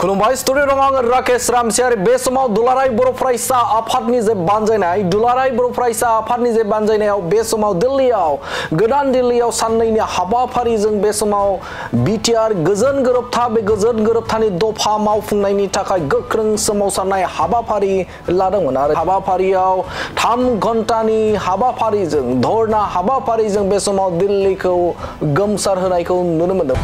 खुलुमबाय स्टुडिय'आव आं राकेश रामसियारि बे समाव दुलाराय बर' फरायसा आफादनि जे बानजायनाय दुलाराय बर' फरायसा आफादनि जे बानजायनायाव बे समाव दिल्लीयाव गोदान दिल्लीयाव साननैनि हाबाफारिजों बे समाव बिटिआर गोजोन गोरोबथा बे गोजोन गोरोबथानि दफा मावफुंनायनि थाखाय गोख्रों सोमावसारनाय हाबाफारि लादोंमोन आरो हाबाफारियाव 3 घन्टानि हाबाफारिजों धरना हाबाफारिजों बे समाव दिल्लीखौ गोमसार होनायखौ नुनो मोनदों।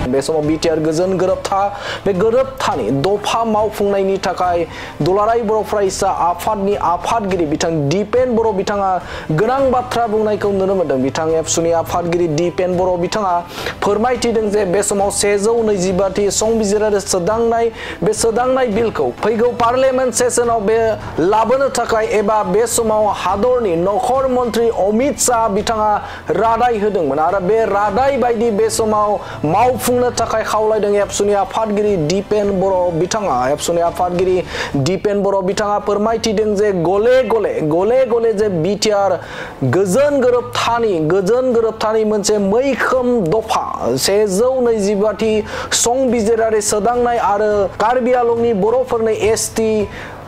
बे समाव बिटिआर गोजोन गोरोबथा बे गोरोबथानि दफा मावफुंनायनि थाखाय दुलाराय बर' फरायसा आफादनि आफादगिरि बिथां दिपेन बर' बिथाङा गोनां बाथ्रा बुंनायखौ नुनो मोनदों। बिथां एबसुनि आफादगिरि दिपेन बर' बिथाङा फोरमायथिदों जे बे समाव 125थि संबिजिरारि सोदांनाय बे सोदांनाय बिलखौ फैगौ पार्लियामेन्ट सेसनाव बे लाबोनो थाखाय एबा बे समाव हादरनि नखर मन्त्रि अमित शाह बिथाङा रादाय होदोंमोन आरो बे रादाय बायदि बे समाव मावफुंनो थाखाय खावलायदों एबसुनि आफादगिरि दिपेन बर' बिथाङा। एबसुनि आफादगिरि दिपेन बर' बिथाङा फोरमायथिदों जे गले गले जे बिटिआर गोजोन गोरोबथानि मोनसे मैखोम दफा 125थि संबिजिरारि सोदांनाय आरो कार्बि आंलंनि बर'फोरनो एसटि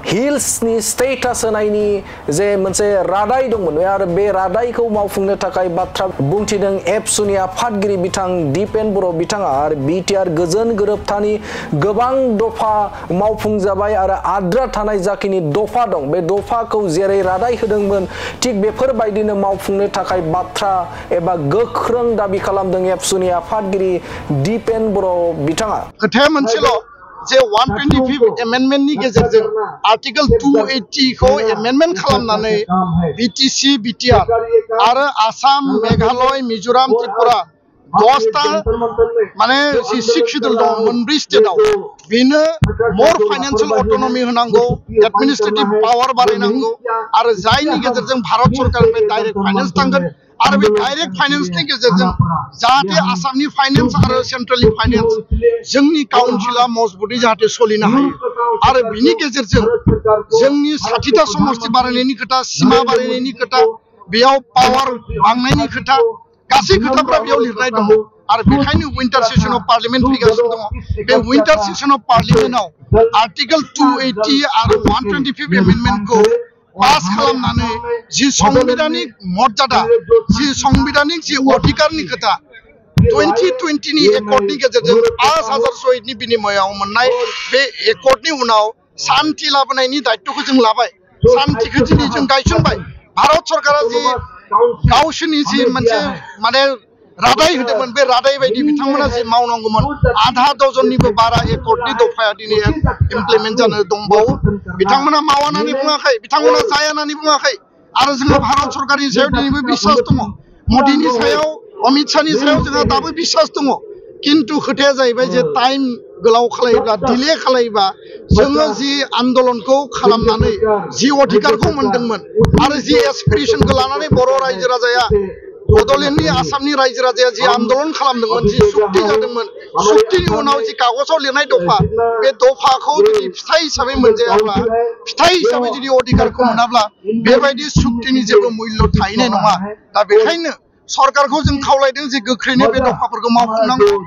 हिल्सनि स्टेटास होनायनि जे मोनसे रादाय दंमोन आरो बे रादायखौ मावफुंनो थाखाय बाथ्रा बुंथिदों एबसुनि आफादगिरि बिथां दिपेन बर' बिथाङा आरो बिटिआर गोजोन गोरोबथानि गोबां दफा मावफुंजाबाय आरो आद्रा थानाय जाखिनि दफा दं बे दफाखौ जेरै रादाय होदोंमोन थिग बेफोरबायदिनो मावफुंनो थाखाय बाथ्रा एबा गोख्रों दाबि खालामदों एबसुनि आफादगिरि दिपेन बर' बिथाङा। खोथाया मोनसेल' जे 125 एमेन्डमेन्टनि गेजेरजों आर्टिकल 280 खौ एमेन्डमेन्ट खालामनानै बिटिसि बिटिआर आरो आसाम मेघालय मिजोराम त्रिपुरा 10टा माने जि 6 शेड्युल दं मोनब्रै स्टेटआव बेनो मोर फाइनान्सियेल अटोनमी होनांगौ एडमिनिस्ट्रेटिभ पावार बारायनांगौ आरो जायनि गेजेरजों भारत सरकारनिफ्राय डाइरेक्ट फाइनेन्स थांगोन आरो बे डाइरेक्ट फाइनेन्सनि गेजेरजों जाहाथे आसामनि फाइनेन्स आरो सेन्ट्रेलनि फाइनेन्स जोंनि काउन्सिला मजबुतै जाहाथे सोलिनो हायो आरो बिनि गेजेरजों जोंनि 60टा समष्टि बारायनायनि खोथा सीमा बारायनायनि खोथा बेयाव पावार बांनायनि खोथा गासै खोथाफोरा बेयाव लिरनाय दङ आरो बेखायनो विंटार सेशन अफ पार्लियामेन्ट फैगासिनो दङ। बे विंटार सेशन अफ पार्लियामेन्टआव आर्टिकल 280 आरो 125 एमेन्डमेन्टखौ पास खालामनानै जि संबिधानिक मर्यादा जि संबिधानिक जि अधिकारनि खोथा 2020 नि एकर्डनि गेजेरजों 5000 शहीदनि बिनिमयाव मोननाय बे एकर्डनि उनाव शान्ति लाबोनायनि दायित्वखौ जों लाबाय शान्तिखौ दिनै जों गायसनबाय। भारत सरकारा जि गावसोरनि जि मोनसे माने रादाय होदोंमोन बे रादाय बायदि बिथांमोना जि मावनांगौमोन आधा डजननिबो बारा एकर्डनि दफाया दिनै इमप्लिमेन्ट जानो दंबावो बिथांमोना मावा होननानै बुङाखै बिथांमोना जाया होननानै बुङाखै आरो जोंहा भारत सरकारनि सायाव दिनैबो बिश्वास दङ मोदीनि सायाव अमित शाहनि सायाव जोंहा दाबो बिश्वास दङ किन्तु खोथाया जाहैबाय जे टाइम गोलाव खालायोब्ला डिले खालायोबा जोङो जि आन्दोलनखौ खालामनानै जि अधिकारखौ मोनदोंमोन आरो जि एसपिरेसनखौ लानानै बर' रायजो राजाया बड'लेण्डनि आसामनि रायजो राजाया जि आन्दोलन खालामदोंमोन जि सुक्ति जादोंमोन सुक्तिनि उनाव जि कागजाव लिरनाय दफा बे दफाखौ जुदि फिथाइ हिसाबै मोनजायाब्ला फिथाइ हिसाबै जुदि अधिकारखौ मोनाब्ला बेबायदि सुक्तिनि जेबो मुल्य थाहैनाय नङा। दा बेखायनो सरकारखौ जों खावलायदों जे गोख्रैनो बे दफाफोरखौ मावफुंनांगौ।